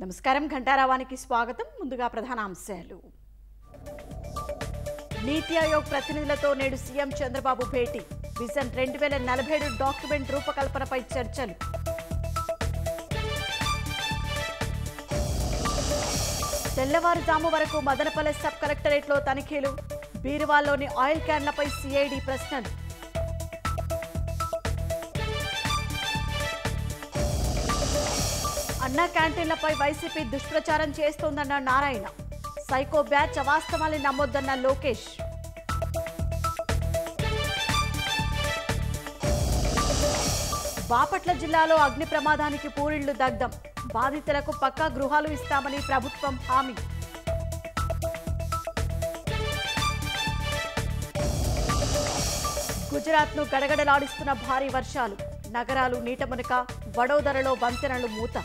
నమస్కారం ఘంటారావానికి స్వాగతం. ముందుగా ప్రధానాంశాలు. నీతి ఆయోగ్ ప్రతినిధులతో నేడు సీఎం చంద్రబాబు భేటీ. విజన్ 2047 డాక్యుమెంట్ రూపకల్పనపై చర్చలు. తెల్లవారుజాము వరకు మదనపల్లె సబ్ కలెక్టరేట్లో తనిఖీలు. బీరువాల్లోని ఆయిల్ క్యాన్లపై సిఐడి ప్రశ్నలు. అన్నా క్యాంటీన్లపై వైసీపీ దుష్ప్రచారం చేస్తోందన్న నారాయణ. సైకో బ్యాచ్ అవాస్తవాన్ని నమ్మొద్దన్న లోకేష్. బాపట్ల జిల్లాలో అగ్ని ప్రమాదానికి పూరిళ్లు దగ్ధం. బాధితులకు పక్కా గృహాలు ఇస్తామని ప్రభుత్వం హామీ. గుజరాత్ను గడగడలాడిస్తున్న భారీ వర్షాలు. నగరాలు నీట మునక, వడోదరలో వంతెనలు మూత.